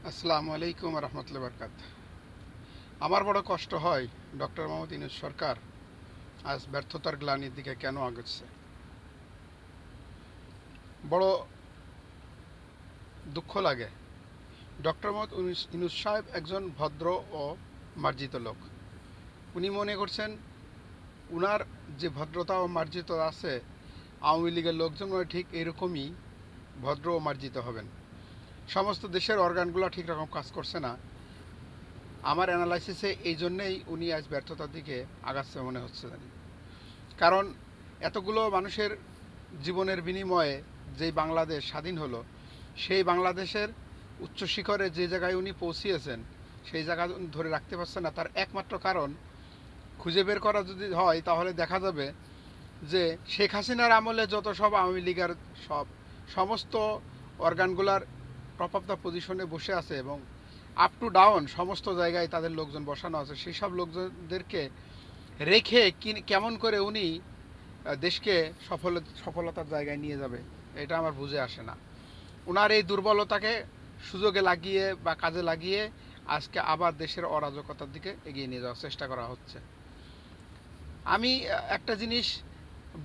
আসসালামু আলাইকুম রহমতুল্লাহ বরকাত। আমার বড় কষ্ট হয় ডক্টর মোহাম্মদ ইউনূস সরকার আজ ব্যর্থতার গ্লানির দিকে কেন আগাচ্ছে। বড় দুঃখ লাগে। ডক্টর মোহাম্মদ ইউনূস সাহেব একজন ভদ্র ও মার্জিত লোক। উনি মনে করছেন উনার যে ভদ্রতা ও মার্জিত আছে, আওয়ামী লীগের লোকজন ঠিক এরকমই ভদ্র ও মার্জিত হবেন। সমস্ত দেশের অর্গানগুলো ঠিক রকম কাজ করছে না। আমার অ্যানালাইসিসে এই জন্যেই উনি আজ ব্যর্থতার দিকে আগাচ্ছে মনে হচ্ছে জানি। কারণ এতগুলো মানুষের জীবনের বিনিময়ে যেই বাংলাদেশ স্বাধীন হলো, সেই বাংলাদেশের উচ্চ শিখরে যে জায়গায় উনি পৌঁছিয়েছেন, সেই জায়গা ধরে রাখতে পারছে না। তার একমাত্র কারণ খুঁজে বের করা যদি হয়, তাহলে দেখা যাবে যে শেখ হাসিনার আমলে যত সব আওয়ামী লীগের সমস্ত অর্গানগুলার টপ অফ দ্য পজিশনে বসে আছে এবং আপ টু ডাউন সমস্ত জায়গায় তাদের লোকজন বসানো আছে, সেই সব লোকজনদেরকে রেখে কেমন করে উনি দেশকে সফলতার জায়গায় নিয়ে যাবে, এটা আমার বুঝে আসে না। ওনার এই দুর্বলতাকে সুযোগে লাগিয়ে বা কাজে লাগিয়ে আজকে আবার দেশের অরাজকতার দিকে এগিয়ে নিয়ে যাওয়ার চেষ্টা করা হচ্ছে। আমি একটা জিনিস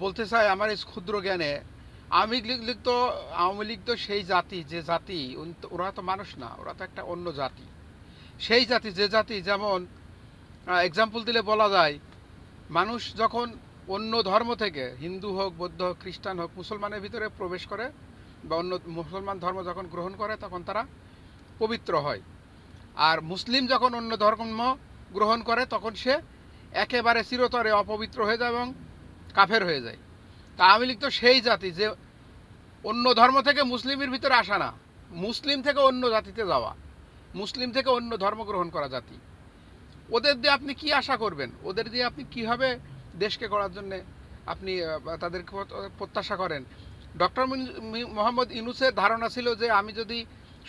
বলতে চাই আমার এই ক্ষুদ্র জ্ঞানে। আওয়ামী লীগ তো সেই জাতি, যে জাতি, ওরা তো মানুষ না, ওরা তো একটা অন্য জাতি। সেই জাতি, যে জাতি, যেমন এক্সাম্পল দিলে বলা যায়, মানুষ যখন অন্য ধর্ম থেকে, হিন্দু হোক, বৌদ্ধ হোক, খ্রিস্টান হোক, মুসলমানের ভিতরে প্রবেশ করে বা অন্য মুসলমান ধর্ম যখন গ্রহণ করে, তখন তারা পবিত্র হয়। আর মুসলিম যখন অন্য ধর্ম গ্রহণ করে, তখন সে একেবারে চিরতরে অপবিত্র হয়ে যায় এবং কাফের হয়ে যায়। তা আওয়ামী লীগ তো সেই জাতি, যে অন্য ধর্ম থেকে মুসলিমের ভিতরে আসা না, মুসলিম থেকে অন্য জাতিতে যাওয়া, মুসলিম থেকে অন্য ধর্ম গ্রহণ করা জাতি। ওদের দিয়ে আপনি কি আশা করবেন? ওদের দিয়ে আপনি কীভাবে দেশকে গড়ার জন্যে আপনি তাদেরকে প্রত্যাশা করেন? ডক্টর মোহাম্মদ ইউনূসের ধারণা ছিল যে আমি যদি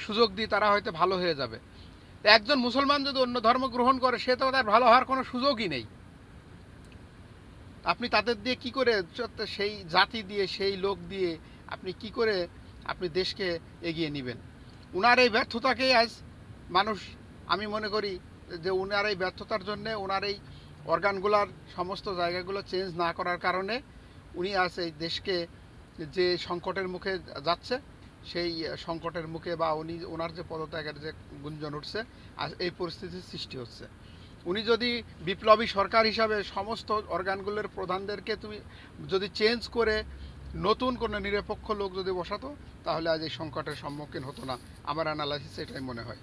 সুযোগ দিই তারা হয়তো ভালো হয়ে যাবে। একজন মুসলমান যদি অন্য ধর্ম গ্রহণ করে, সে তো তার ভালো হওয়ার কোনো সুযোগই নেই। আপনি তাদের দিয়ে কি করে, সেই জাতি দিয়ে, সেই লোক দিয়ে আপনি কি করে আপনি দেশকে এগিয়ে নেবেন? উনার এই ব্যর্থতাকেই আজ মানুষ, আমি মনে করি যে উনার এই ব্যর্থতার জন্যে, ওনার এই অর্গানগুলার সমস্ত জায়গাগুলো চেঞ্জ না করার কারণে উনি আজ এই দেশকে যে সংকটের মুখে যাচ্ছে, সেই সংকটের মুখে, বা ওনার যে পদত্যাগের যে গুঞ্জন উঠছে, আজ এই পরিস্থিতির সৃষ্টি হচ্ছে। উনি যদি বিপ্লবী সরকার হিসাবে সমস্ত অর্গানগুলোর প্রধানদেরকে তুমি যদি চেঞ্জ করে নতুন কোনো নিরপেক্ষ লোক যদি বসাতো, তাহলে আজ এই সংকটের সম্মুখীন হতো না। আমার অ্যানালাইসিস এটাই মনে হয়।